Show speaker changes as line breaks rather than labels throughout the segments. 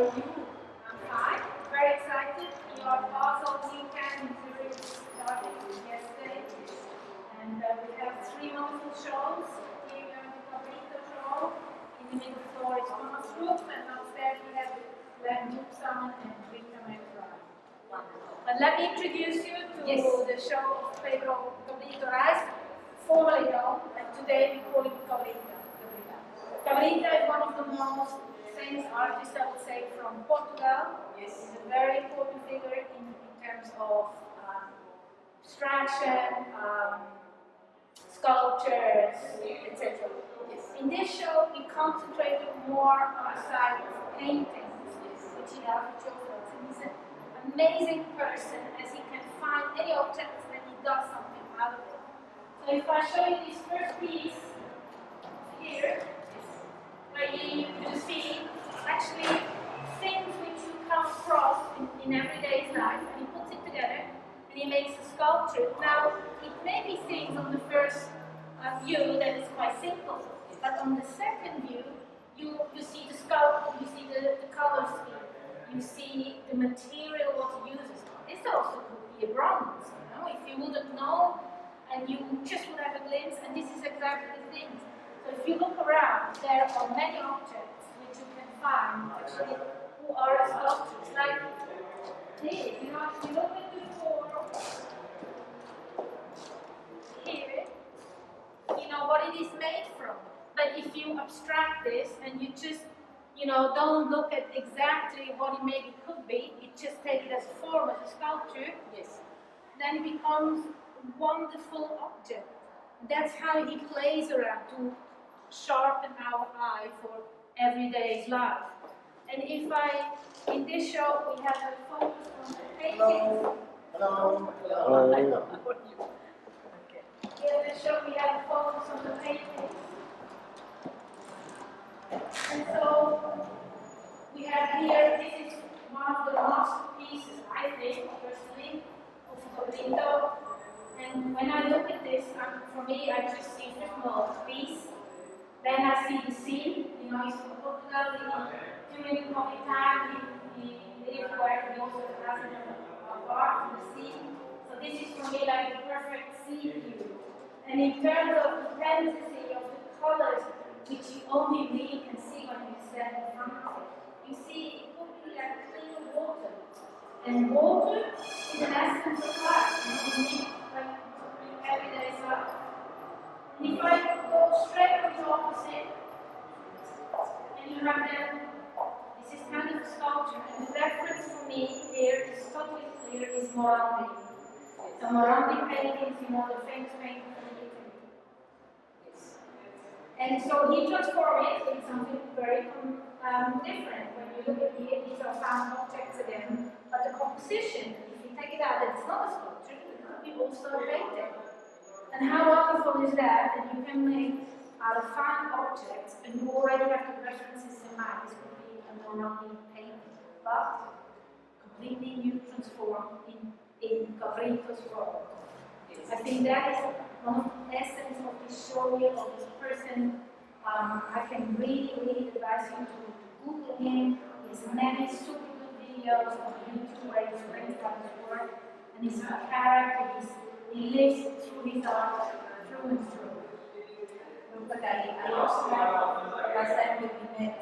are you? I'm fine. Very excited. Your Basel weekend in Zurich started yesterday. And we have 3 wonderful shows. Here we have the Favorito show. In the middle floor is Thomas Group. And upstairs we have Glenn Dupson and Victor McBride. But let me introduce you to the show of Pedro Favorito Rice, formerly known, and today we call it Favorito. Cabrita is one of the most famous artists, I would say, from Portugal. Yes. He's a very important figure in terms of abstraction, sculptures, etc. Yes. In this show, we concentrated more on the side of paintings, which he has chosen. And he's an amazing person, as he can find any object and he does something out of it. So if I show you this first piece here, where you see actually things which you come across in everyday life, and he puts it together and he makes a sculpture. Now, it may be things on the first view that is quite simple, but on the second view, you see the sculpture, you see the color scheme, you see the material what he uses. This also could be a bronze, you know, if you wouldn't know and you just would have a glimpse, and this is exactly the thing. So if you look around, there are many objects which you can find actually who are sculptures, like this. You know, if you look at the form here, you know what it is made from. But if you abstract this and you just, you know, don't look at exactly what it maybe could be, you just take it as a form, as a sculpture, yes, then it becomes a wonderful object. That's how he plays around to sharpen our eye for everyday life. And if in this show we have a focus on the paintings.
Hello.
In this show we have a focus on the paintings. And so we have here, this is one of the masterpieces, I think, personally, of Favorito. And when I look at this, for me, I just see a piece. Then I see the scene. You know, he's from Portugal. During the coffee time, he lived where he also has a bar from the sea. So this is for me like the perfect sea view. And in terms of the fantasy of the colors, which you only really can see when you stand in front of it, you see it would be like clear water. And water is an essence of life. You need like everyday life. And if I go straight on the opposite, and you have then, this is kind of a sculpture, and the reference for me here is totally clear, is Morandi. So Morandi paintings, you know, the famous painting from Italy. And so he transformed it into something very different. When you look at here, these are found objects again, but the composition, if you take it out, it's not a sculpture, it could be also a painting. And how wonderful is that you can make out of found objects and you already have the references in mind. This could be a Morandi painting, but completely new, transformed in Favorito's world. I think that is one of the essence of this show here, of this person. I can really advise you to Google him. He has many super good videos on YouTube where he brings down his work, and he's a character. He lives through his art, through and through.
But I also remember last time when we met,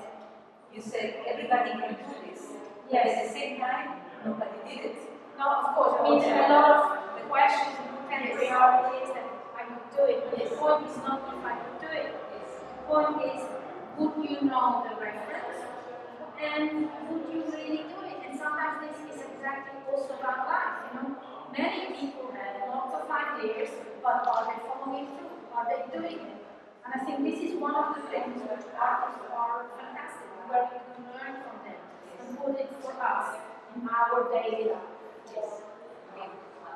you said everybody can do this.
Yes.
At the same time, nobody did it.
No, of course. I mean, a lot of the questions in contemporary art is that I could do it. But the point is not if I could do it. The point is, would you know the reference? And would you really do it? And sometimes this is exactly also about life, you know. Many people have lots of ideas, but are they following through? Are they doing it? And I think this is one of the things where artists are fantastic, where we can learn from them and put it for us in our daily life. Yes.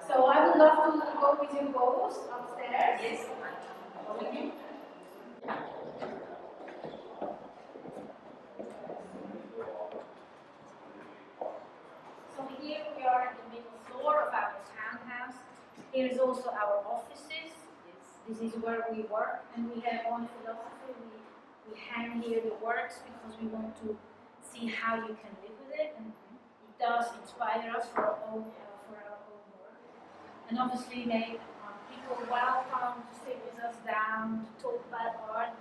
So I would love to go with you both upstairs.
Yes.
With you. So here we are in the middle floor of our townhouse. Here is also our offices. This is where we work, and we have one philosophy. We hang here the works because we want to see how you can live with it, and it does inspire us for our own work. And obviously, people welcome to sit with us down to talk about art,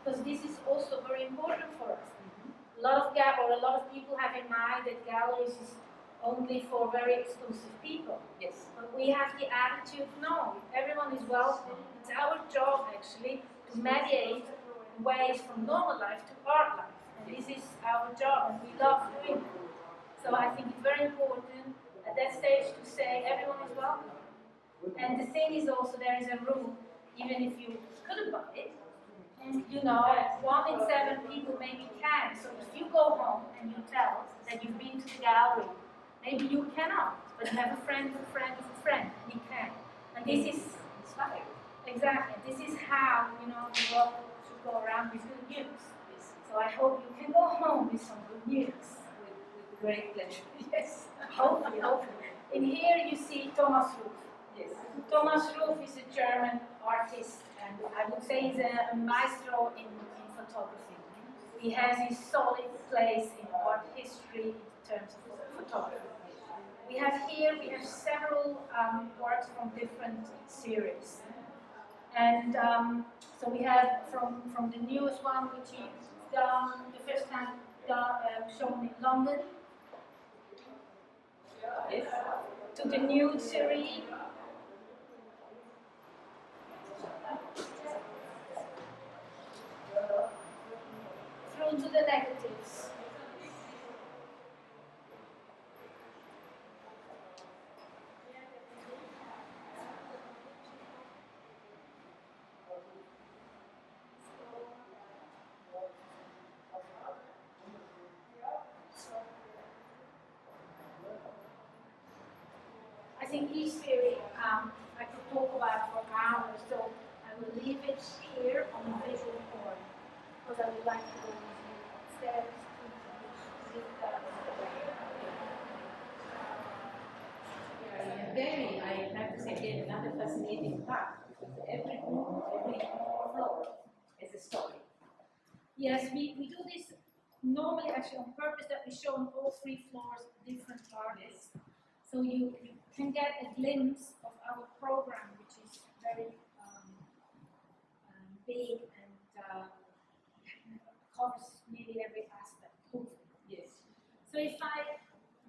because this is also very important for us. A lot of people have in mind that galleries is only for very exclusive people.
Yes.
But we have the attitude, no, everyone is welcome. It's our job actually to mediate ways from normal life to art life. And this is our job, and we love doing it. So I think it's very important at that stage to say everyone is welcome. And the thing is also, there is a rule, even if you couldn't buy it, and 1 in 7 people maybe can. So if you go home and you tell that you've been to the gallery, maybe you cannot, but you have a friend of a friend of a friend, and you can. And this is inspiring. Exactly. This is how the world should go around with good news. So I hope you can go home with some good news.
With great pleasure.
Yes. Hopefully. In here you see Thomas Ruf.
Yes.
Thomas Ruf is a German artist, and I would say he's a maestro in photography. He has his solid place in art history in terms of photography. We have several works from different series. And so we have from the newest one, which is done, the first time shown in London,
Yes.
to the nude series, through to the negatives. I think each theory I could talk about for hours, so I will leave it here on the visual form, because I would like to go with you upstairs to read that.
I have to say again, another fascinating part, because every room, every floor is a story.
Yes, we do this normally actually on purpose, that we show on all 3 floors different artists. So you can get a glimpse of our program, which is very big and covers nearly every aspect.
Yes.
So if I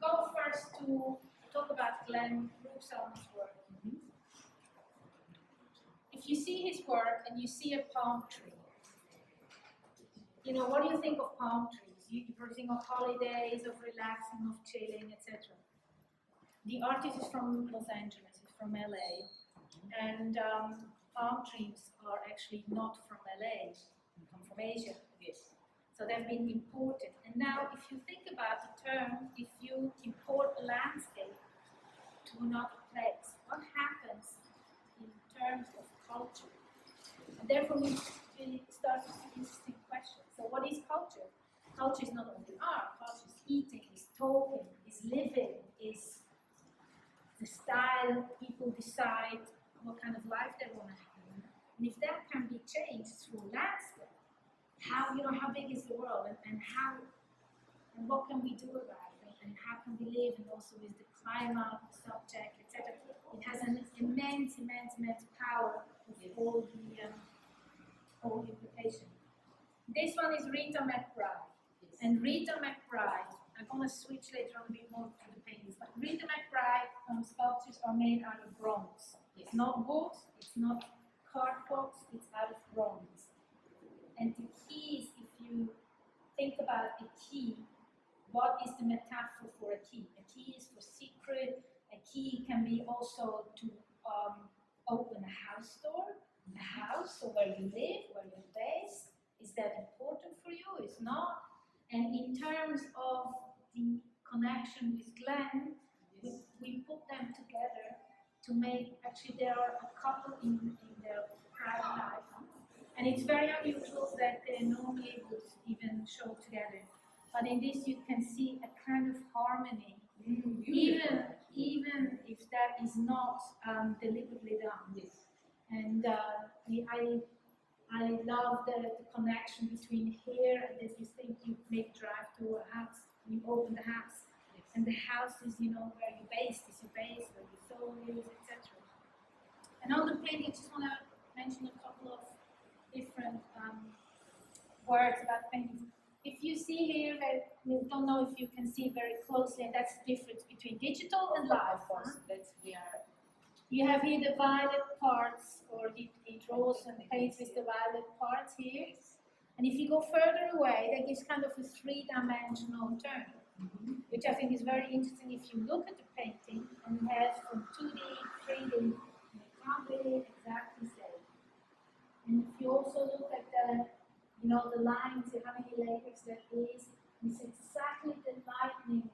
go first to talk about Glenn Rookselman's work. If you see his work and you see a palm tree, what do you think of palm trees? You probably think of holidays, of relaxing, of chilling, etc. The artist is from Los Angeles, he's from LA, and palm trees are actually not from LA, they come from Asia.
Yes.
So they've been imported. And now, if you think about the term, if you import a landscape to another place, what happens in terms of culture? And therefore, we start to see interesting questions. So, what is culture? Culture is not only art, culture is eating, is talking, is living, is the style people decide what kind of life they want to have. And if that can be changed through landscape, how big is the world, and what can we do about it, and how can we live, and also with the climate, the subject, etc. It has an immense power with all the implications. This one is Rita McBride.
Yes.
And Rita McBride, I'm going to switch later on a bit more to the paintings, but Rita McBride sculptures are made out of bronze.
Yes.
It's not wood, it's not cardboard, it's out of bronze. And the key is, if you think about a key, what is the metaphor for a key? A key is for secret. A key can be also to open a house door, a house, so where you live, where you're based. Is that important for you? It's not. And in terms of the connection with Glenn,
Yes.
we put them together to make, actually there are a couple in their private life. And it's very unusual that they normally would even show together. But in this you can see a kind of harmony, even if that is not deliberately done.
Yes.
And I love the connection between here and as you think you may drive to a house, you open the house. And the house is, where your base is, where your soul is, etc. And on the painting, I just want to mention a couple of different words about painting. If you see here, we don't know if you can see very closely, and that's the difference between digital and live. You have here the violet parts, or he draws and paints with the violet parts here. And if you go further away, that gives kind of a three-dimensional turn, which I think is very interesting. If you look at the painting and it has from 2D, 3D, you can't really exactly say. And if you also look at the lines, how many layers that is, it's exactly the lightning,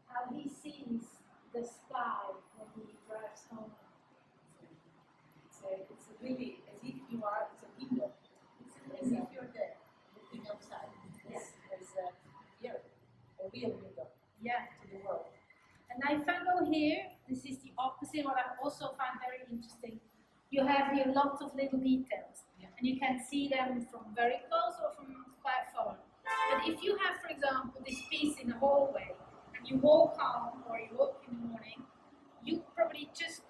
how he sees the sky when he drives home.
It's really as if you are, it's a window. It's as if you're there, looking outside. There's a real window to the world.
And if I go here, this is the opposite, what I also find very interesting. You have here lots of little details, and you can see them from very close or from quite far. But if you have, for example, this piece in the hallway, and you walk home or you walk in the morning, you probably just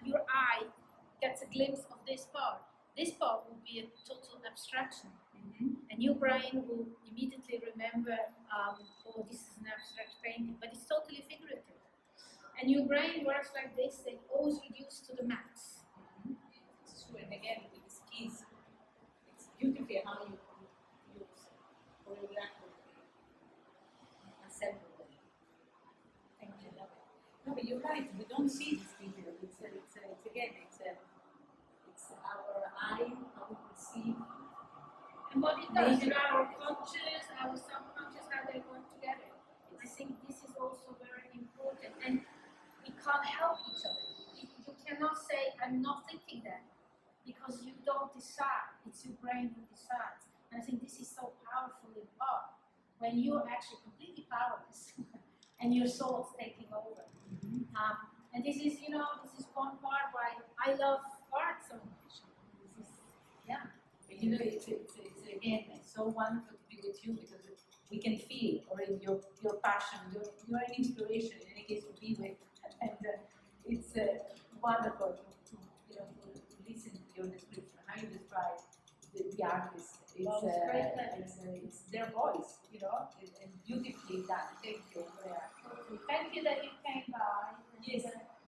your eye gets a glimpse of this part. This part will be a total abstraction. And your brain will immediately remember, oh, this is an abstract painting, but it's totally figurative. And your brain works like this, they always reduce to the max.
It's true, and again, with the skis, it's beautifully how you use choreograph assemble them. Thank you. No, but you're right, we don't see this video. It's our eye, how we perceive.
And what it does, our conscious, our subconscious, how they work together. I think this is also very important. And we can't help each other. You cannot say, I'm not thinking that, because you don't decide. It's your brain who decides. And I think this is so powerful in art, when you're actually completely powerless and your soul's taking over. And this is, this is one part why I love art so much. This is,
But it's again so wonderful to be with you because we can feel already your passion, you're an inspiration in any case to be with, and it's wonderful to listen to your description, how you describe the artist. It's their voice, and beautifully done. Thank you, Andrea.
Thank you that you came by.